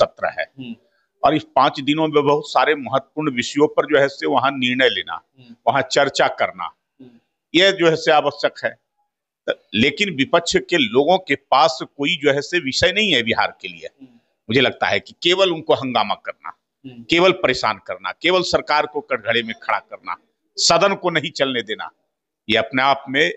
सत्र है और इस 5 दिनों में बहुत सारे महत्वपूर्ण विषयों पर जो है से वहां निर्णय लेना, वहां चर्चा करना, यह जो है से आवश्यक है। लेकिन विपक्ष के लोगों के पास कोई जो है से विषय नहीं है बिहार के लिए। मुझे लगता है कि केवल उनको हंगामा करना, केवल परेशान करना, केवल सरकार को कटघरे में खड़ा करना, सदन को नहीं चलने देना, ये अपने आप में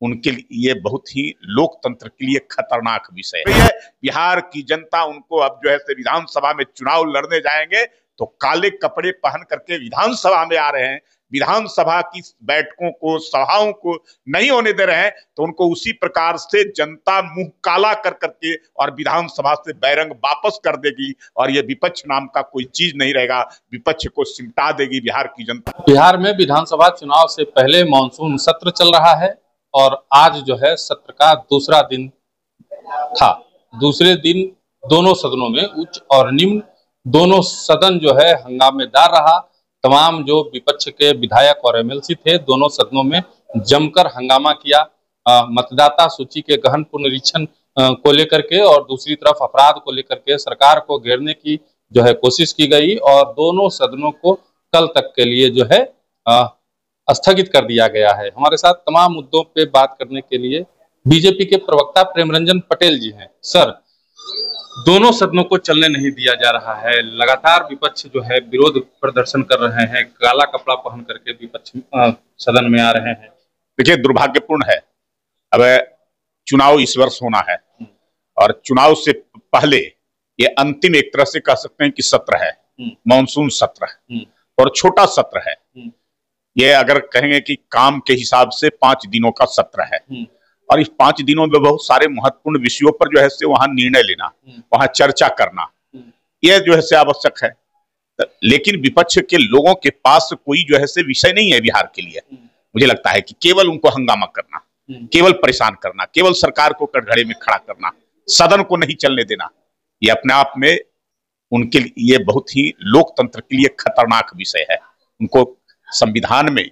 उनके लिए बहुत ही लोकतंत्र के लिए खतरनाक विषय है। बिहार की जनता उनको अब जो है से विधानसभा में चुनाव लड़ने जाएंगे तो काले कपड़े पहन करके विधानसभा में आ रहे हैं, विधानसभा की बैठकों को, सभाओं को नहीं होने दे रहे हैं, तो उनको उसी प्रकार से जनता मुंह काला कर करके और विधानसभा से बैरंग वापस कर देगी और ये विपक्ष नाम का कोई चीज नहीं रहेगा, विपक्ष को सिमटा देगी बिहार की जनता। बिहार में विधानसभा चुनाव से पहले मानसून सत्र चल रहा है और आज जो है सत्र का दूसरा दिन था। दूसरे दिन दोनों सदनों में उच्च और निम्न दोनों सदन जो है हंगामेदार रहा। तमाम जो विपक्ष के विधायक और एमएलसी थे दोनों सदनों में जमकर हंगामा किया। मतदाता सूची के गहन पुनरीक्षण को लेकर के और दूसरी तरफ अपराध को लेकर के सरकार को घेरने की जो है कोशिश की गई और दोनों सदनों को कल तक के लिए जो है स्थगित कर दिया गया है। हमारे साथ तमाम मुद्दों पे बात करने के लिए बीजेपी के प्रवक्ता प्रेमरंजन पटेल जी हैं। सर, दोनों सदनों को चलने नहीं दिया जा रहा है, लगातार विपक्ष जो है विरोध प्रदर्शन कर रहे हैं, काला कपड़ा पहन करके विपक्ष सदन में आ रहे हैं। देखिए, दुर्भाग्यपूर्ण है। अब चुनाव इस वर्ष होना है और चुनाव से पहले ये अंतिम एक तरह से कह सकते हैं कि सत्र है, मानसून सत्र है और छोटा सत्र है। ये अगर कहेंगे कि काम के हिसाब से 5 दिनों का सत्र है और इस 5 दिनों में बहुत सारे महत्वपूर्ण विषयों पर जो है से वहां निर्णय लेना, वहां चर्चा करना, यह जो है से आवश्यक है। लेकिन विपक्ष के लोगों के पास कोई जो है से विषय नहीं है बिहार के लिए। मुझे लगता है कि केवल उनको हंगामा करना, केवल परेशान करना, केवल सरकार को कटघरे में खड़ा करना, सदन को नहीं चलने देना, ये अपने आप में उनके लिए बहुत ही लोकतंत्र के लिए खतरनाक विषय है। उनको संविधान में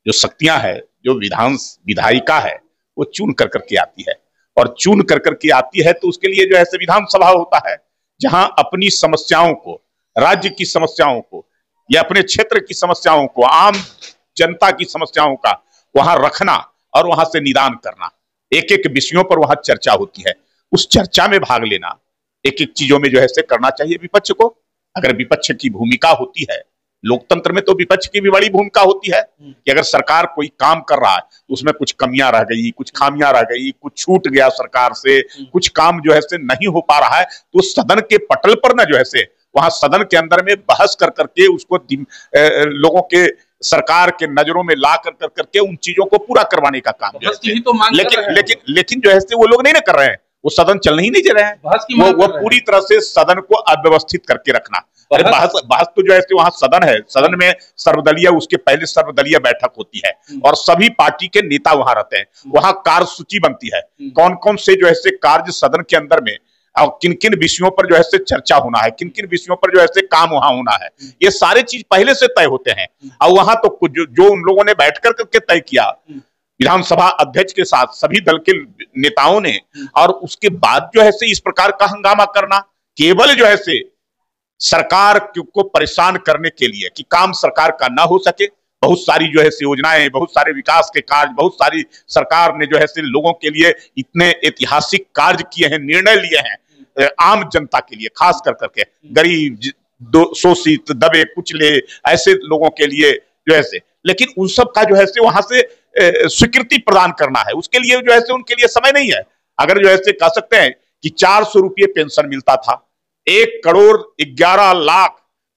जो शक्तियां है, जो विधायिका है, वो चुन कर करके आती है और चुन कर करके आती है तो उसके लिए जो है विधानसभा होता है, जहां अपनी समस्याओं को, राज्य की समस्याओं को या अपने क्षेत्र की समस्याओं को, आम जनता की समस्याओं का वहां रखना और वहां से निदान करना, एक एक विषयों पर वहां चर्चा होती है। उस चर्चा में भाग लेना, एक एक चीजों में जो है करना चाहिए विपक्ष को। अगर विपक्ष की भूमिका होती है, लोकतंत्र में तो विपक्ष की भी बड़ी भूमिका होती है कि अगर सरकार कोई काम कर रहा है तो उसमें कुछ कमियां रह गई, कुछ खामियां रह गई, कुछ छूट गया सरकार से, कुछ काम जो है नहीं हो पा रहा है, तो सदन के पटल पर ना जो है वहां सदन के अंदर में बहस कर करके उसको लोगों के, सरकार के नजरों में ला कर करके उन चीजों को पूरा करवाने का काम जो है। लेकिन जो है वो लोग नहीं ना कर रहे हैं, वो सदन चलने ही नहीं दे रहे हैं। वो पूरी तरह से सदन को अव्यवस्थित करके रखना। अरे बहस तो जो है वहां सदन है, सदन में सर्वदलीय, उसके पहले सर्वदलीय बैठक होती है और सभी पार्टी के नेता वहां रहते हैं। वहां कार्यसूची बनती है, कौन कौन से जो है कार्य सदन के अंदर में और किन किन विषयों पर जो है चर्चा होना है, किन किन विषयों पर जो है काम वहां होना है, ये सारे चीज पहले से तय होते हैं। और वहां तो जो उन लोगों ने बैठ करके तय किया विधानसभा अध्यक्ष के साथ सभी दल के नेताओं ने, और उसके बाद जो है इस प्रकार का हंगामा करना केवल जो है सरकार को परेशान करने के लिए कि काम सरकार का ना हो सके। बहुत सारी जो है योजनाएं, बहुत सारे विकास के कार्य, बहुत सारी सरकार ने जो है लोगों के लिए इतने ऐतिहासिक कार्य किए हैं, निर्णय लिए हैं आम जनता के लिए, खास कर करके गरीब, शोषित, दबे कुचले ऐसे लोगों के लिए जो है, लेकिन उन सब का जो है वहां से स्वीकृति प्रदान करना है, उसके लिए जो है उनके लिए समय नहीं है। अगर जो है कह सकते हैं कि 400 रुपये पेंशन मिलता था, 1,11,00,000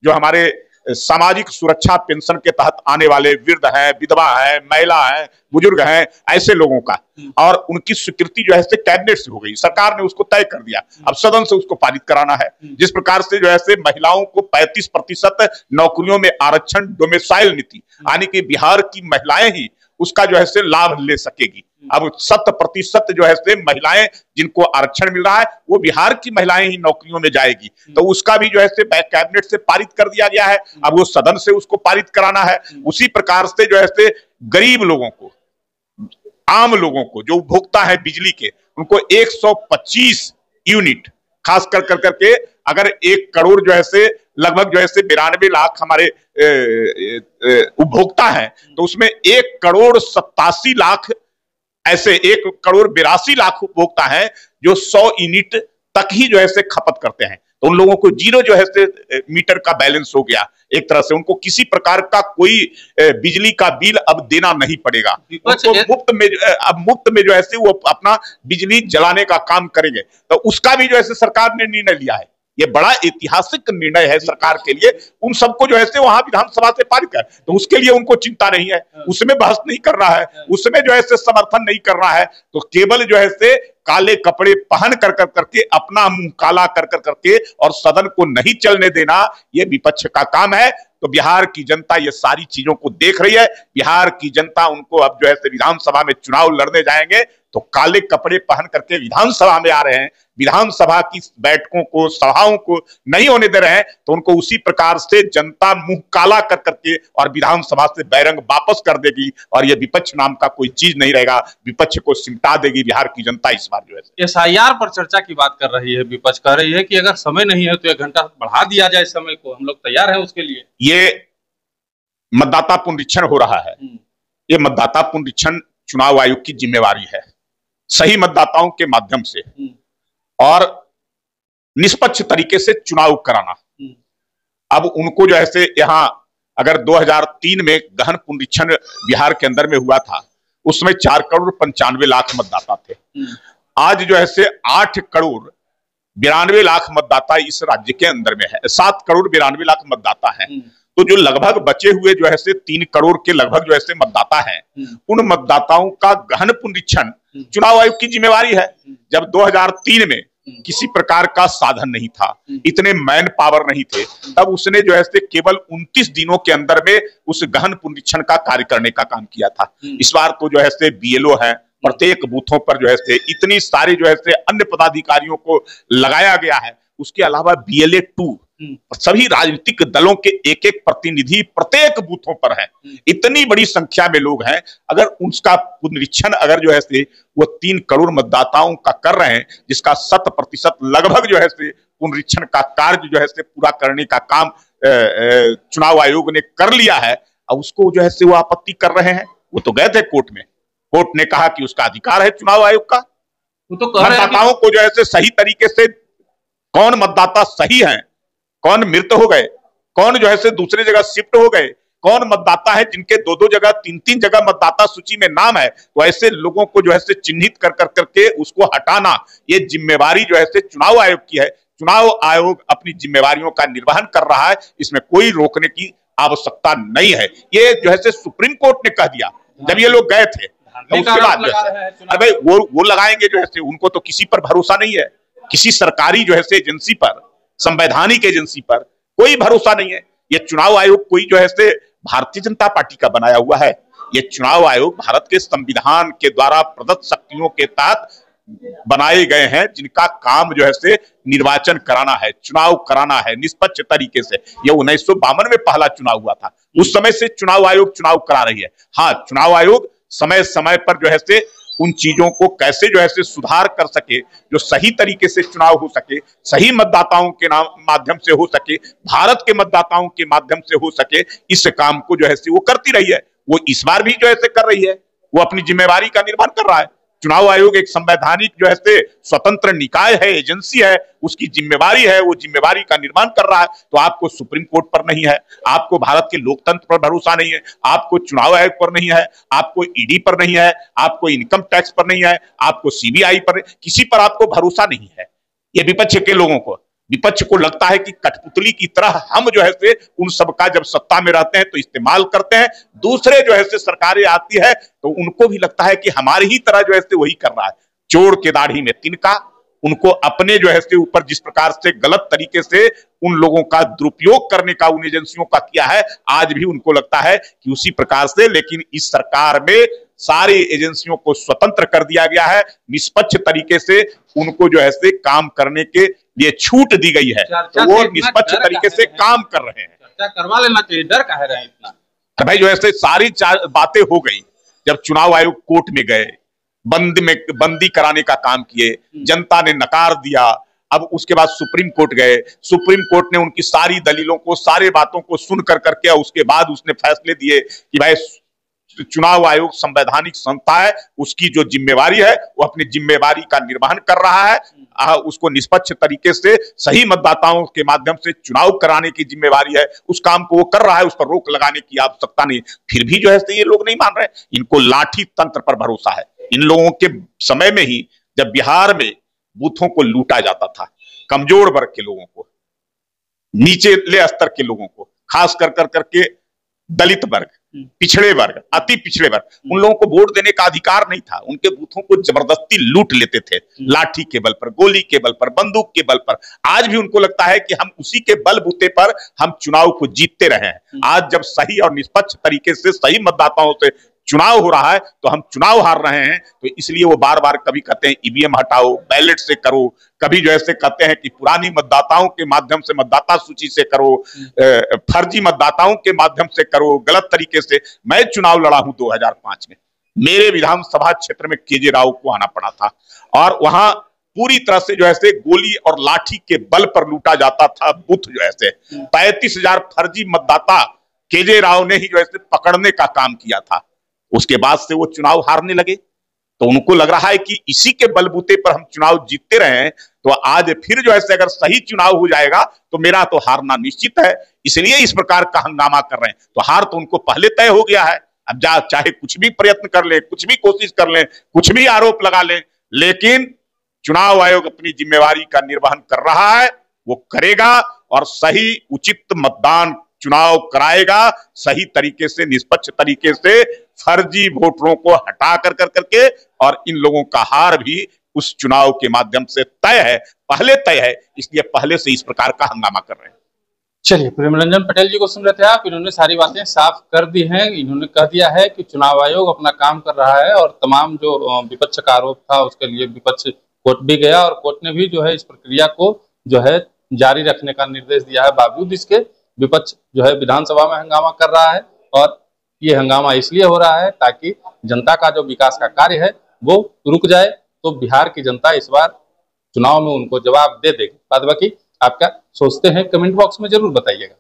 जो हमारे सामाजिक सुरक्षा पेंशन के तहत आने वाले वृद्ध हैं, विधवा हैं, महिला हैं, बुजुर्ग हैं, ऐसे लोगों का, और उनकी स्वीकृति जो है कैबिनेट से हो गई, सरकार ने उसको तय कर दिया। अब सदन से उसको पारित कराना है। जिस प्रकार से जो है महिलाओं को 35% नौकरियों में आरक्षण, डोमिसाइल नीति, यानी कि बिहार की महिलाएं ही उसका जो है लाभ ले सकेगी। अब 100% जो है महिलाएं जिनको आरक्षण मिल रहा है वो बिहार की महिलाएं ही नौकरियों में जाएगी, तो उसका भी जो है कैबिनेट से पारित कर दिया गया है। अब वो सदन से उसको पारित कराना है। उसी प्रकार से जो है गरीब लोगों को, आम लोगों को जो उपभोक्ता है बिजली के, उनको 125 यूनिट खास कर करके अगर 1 करोड़ जो है से लगभग जो है से 92 लाख हमारे उपभोक्ता हैं, तो उसमें 1 करोड़ 87 लाख ऐसे 1 करोड़ 82 लाख उपभोक्ता हैं जो 100 यूनिट तक ही जो है से खपत करते हैं। तो उन लोगों को जीरो जो है से मीटर का बैलेंस हो गया एक तरह से, उनको किसी प्रकार का कोई बिजली का बिल अब देना नहीं पड़ेगा। उनको मुफ्त में जो है से वो अपना बिजली जलाने का काम करेंगे। तो उसका भी जो है से सरकार ने निर्णय लिया है। ये बड़ा ऐतिहासिक निर्णय है सरकार के लिए। उन सबको जो है से वहां विधानसभा से पारित कर, तो उसके लिए उनको चिंता नहीं है, उसमें बहस नहीं करना है, उसमें जो है से समर्थन नहीं करना है। तो केवल जो है से काले कपड़े पहन कर करके अपना मुंह काला कर करके और सदन को नहीं चलने देना, ये विपक्ष का काम है। तो बिहार की जनता ये सारी चीजों को देख रही है। बिहार की जनता उनको अब जो है से विधानसभा में चुनाव लड़ने जाएंगे तो काले कपड़े पहन करके विधानसभा में आ रहे हैं, विधानसभा की बैठकों को, सभाओं को नहीं होने दे रहे हैं, तो उनको उसी प्रकार से जनता मुंह काला कर करके और विधानसभा से बैरंग वापस कर देगी और ये विपक्ष नाम का कोई चीज नहीं रहेगा। विपक्ष को सिमटा देगी बिहार की जनता इस बार जो है। SIR पर चर्चा की बात कर रही है, विपक्ष कह रही है कि अगर समय नहीं है तो 1 घंटा बढ़ा दिया जाए समय को, हम लोग तैयार है उसके लिए। ये मतदाता पुनरीक्षण हो रहा है, ये मतदाता पुनरीक्षण चुनाव आयोग की जिम्मेवारी है, सही मतदाताओं के माध्यम से और निष्पक्ष तरीके से चुनाव कराना। अब उनको जो है यहाँ अगर 2003 में गहन पुनरीक्षण बिहार के अंदर में हुआ था, उसमें 4 करोड़ 95 लाख मतदाता थे। आज जो है 8 करोड़ 92 लाख मतदाता इस राज्य के अंदर में है, 7 करोड़ 92 लाख मतदाता हैं। तो जो लगभग बचे हुए जो है 3 करोड़ के लगभग जो है मतदाता हैं, उन मतदाताओं का गहन पुनरीक्षण चुनाव आयोग की जिम्मेवारी है। जब 2003 में किसी प्रकार का साधन नहीं था, इतने मैन पावर नहीं थे, तब उसने जो है केवल 29 दिनों के अंदर में उस गहन पुनरीक्षण का कार्य करने का काम किया था। इस बार तो जो है BLO है, प्रत्येक बूथों पर जो है इतनी सारी जो है अन्य पदाधिकारियों को लगाया गया है। उसके अलावा BLA 2 सभी राजनीतिक दलों के एक प्रतिनिधि प्रत्येक बूथों पर है। इतनी बड़ी संख्या में लोग हैं। अगर उसका पुनरीक्षण अगर जो है वो 3 करोड़ मतदाताओं का कर रहे हैं, जिसका 100% लगभग जो है पुनरीक्षण का कार्य जो है पूरा करने का काम चुनाव आयोग ने कर लिया है, और उसको जो है वो आपत्ति कर रहे हैं। वो तो गए थे कोर्ट में, कोर्ट ने कहा कि उसका अधिकार है चुनाव आयोग का, वो तो मतदाताओं को जो है सही तरीके से कौन मतदाता सही है, कौन मृत हो गए, कौन जो है दूसरे जगह शिफ्ट हो गए, कौन मतदाता है जिनके 2-2 जगह 3-3 जगह मतदाता सूची में नाम है, तो ऐसे लोगों को जो है चिन्हित कर करके उसको हटाना, ये जिम्मेवारी जो है चुनाव आयोग की है। चुनाव आयोग अपनी जिम्मेवारियों का निर्वहन कर रहा है, इसमें कोई रोकने की आवश्यकता नहीं है। ये जो है सुप्रीम कोर्ट ने कह दिया जब ये लोग गए थे, तो उसके बाद अरे वो लगाएंगे जो है, उनको तो किसी पर भरोसा नहीं है, किसी सरकारी जो है एजेंसी पर, संवैधानिक एजेंसी पर कोई भरोसा नहीं है। ये चुनाव आयोग कोई जो है भारतीय जनता पार्टी का बनाया हुआ है। ये चुनाव आयोग भारत के संविधान के द्वारा प्रदत्त शक्तियों के तहत बनाए गए हैं, जिनका काम जो है निर्वाचन कराना है, चुनाव कराना है निष्पक्ष तरीके से। ये 1952 में पहला चुनाव हुआ था, उस समय से चुनाव आयोग चुनाव करा रही है। हाँ, चुनाव आयोग समय समय पर जो है उन चीजों को कैसे जो है सुधार कर सके, जो सही तरीके से चुनाव हो सके, सही मतदाताओं के माध्यम से हो सके, भारत के मतदाताओं के माध्यम से हो सके, इस काम को जो है वो करती रही है। वो इस बार भी जो है कर रही है, वो अपनी जिम्मेवारी का निर्वहन कर रहा है। चुनाव आयोग एक संवैधानिक जो है स्वतंत्र निकाय है, एजेंसी है, उसकी जिम्मेवारी है, वो जिम्मेवारी का निर्वहन कर रहा है। तो आपको सुप्रीम कोर्ट पर नहीं है, आपको भारत के लोकतंत्र पर भरोसा नहीं है, आपको चुनाव आयोग पर नहीं है, आपको ईडी पर नहीं है, आपको इनकम टैक्स पर नहीं है, आपको सीबीआई पर, किसी पर आपको भरोसा नहीं है। ये विपक्ष के लोगों को, विपक्ष को लगता है कि कठपुतली की तरह हम जो है उन सबका जब सत्ता में रहते हैं तो इस्तेमाल करते हैं, दूसरे जो है सरकारें आती है तो उनको भी लगता है कि हमारी ही तरह जो है वही कर रहा है। चोर के दाढ़ी में तिनका, उनको अपने जो है ऊपर जिस प्रकार से गलत तरीके से उन लोगों का दुरुपयोग करने का उन एजेंसियों का किया है, आज भी उनको लगता है कि उसी प्रकार से। लेकिन इस सरकार में सारी एजेंसियों को स्वतंत्र कर दिया गया है, निष्पक्ष तरीके से उनको जो है काम करने के लिए छूट दी गई है, तो वो निष्पक्ष तरीके से काम कर रहे हैं। चर्चा करवा लेना चाहिए, डर काहे रहे इतना? भाई जो है सारी बातें हो गई, जब चुनाव आयोग कोर्ट में गए, बंदी कराने का काम किए, जनता ने नकार दिया, अब उसके बाद सुप्रीम कोर्ट गए, सुप्रीम कोर्ट ने उनकी सारी दलीलों को, सारे बातों को सुन कर करके उसके बाद उसने फैसले दिए कि भाई चुनाव आयोग संवैधानिक संस्था है, उसकी जो जिम्मेवारी है वो अपनी जिम्मेवारी का निर्वहन कर रहा है, उसको निष्पक्ष तरीके से सही मतदाताओं के माध्यम से चुनाव कराने की जिम्मेवारी है, उस काम को वो कर रहा है, उस पर रोक लगाने की आवश्यकता नहीं। फिर भी जो है ये लोग नहीं मान रहे, इनको लाठी तंत्र पर भरोसा है। इन लोगों के समय में ही जब बिहार में बूथों को लूटा जाता था, कमजोर वर्ग के लोगों को, निचले स्तर के लोगों को, खास कर करके दलित वर्ग, पिछड़े वर्ग, अति पिछड़े वर्ग, उन लोगों को वोट देने का अधिकार नहीं था। उनके बूथों को जबरदस्ती लूट लेते थे, लाठी के बल पर, गोली के बल पर, बंदूक के बल पर। आज भी उनको लगता है कि हम उसी के बल बूते पर हम चुनाव को जीतते रहे हैं। आज जब सही और निष्पक्ष तरीके से सही मतदाताओं से चुनाव हो रहा है तो हम चुनाव हार रहे हैं, तो इसलिए वो बार बार कभी कहते हैं ईवीएम हटाओ, बैलेट से करो, कभी जो ऐसे कहते हैं कि पुरानी मतदाताओं के माध्यम से मतदाता सूची से करो, फर्जी मतदाताओं के माध्यम से करो, गलत तरीके से। मैं चुनाव लड़ा हूं 2005 में, मेरे विधानसभा क्षेत्र में केजे राव को आना पड़ा था और वहां पूरी तरह से जो है गोली और लाठी के बल पर लूटा जाता था बूथ। जो है 35,000 फर्जी मतदाता केजे राव ने ही जो है पकड़ने का काम किया था। उसके बाद से वो चुनाव हारने लगे, तो उनको लग रहा है कि इसी के बलबूते पर हम चुनाव जीतते रहे हैं, तो आज फिर जो है अगर सही चुनाव हो जाएगा तो मेरा तो हारना निश्चित है, इसलिए इस प्रकार का हंगामा कर रहे हैं। तो हार तो उनको पहले तय हो गया है। अब चाहे कुछ भी प्रयत्न कर ले, कुछ भी कोशिश कर ले, कुछ भी आरोप लगा ले, लेकिन चुनाव आयोग अपनी जिम्मेवारी का निर्वहन कर रहा है, वो करेगा और सही उचित मतदान चुनाव कराएगा, सही तरीके से, निष्पक्ष तरीके से, फर्जी वोटरों को हटा कर करके, और इन लोगों का हार भी उस चुनाव के माध्यम से तय है, पहले तय है, इसलिए पहले से इस प्रकार का हंगामा कर रहे हैं। चलिए, प्रेमरंजन पटेल जी को सुन रहे थे आप, इन्होंने सारी बातें साफ कर दी हैं। इन्होंने कह दिया है कि चुनाव आयोग अपना काम कर रहा है और तमाम जो विपक्ष का आरोप था उसके लिए विपक्ष कोर्ट भी गया और कोर्ट ने भी जो है इस प्रक्रिया को जो है जारी रखने का निर्देश दिया है। बावजूद इसके विपक्ष जो है विधानसभा में हंगामा कर रहा है और ये हंगामा इसलिए हो रहा है ताकि जनता का जो विकास का कार्य है वो रुक जाए। तो बिहार की जनता इस बार चुनाव में उनको जवाब दे देगी। बाद बाकी आप क्या सोचते हैं कमेंट बॉक्स में जरूर बताइएगा।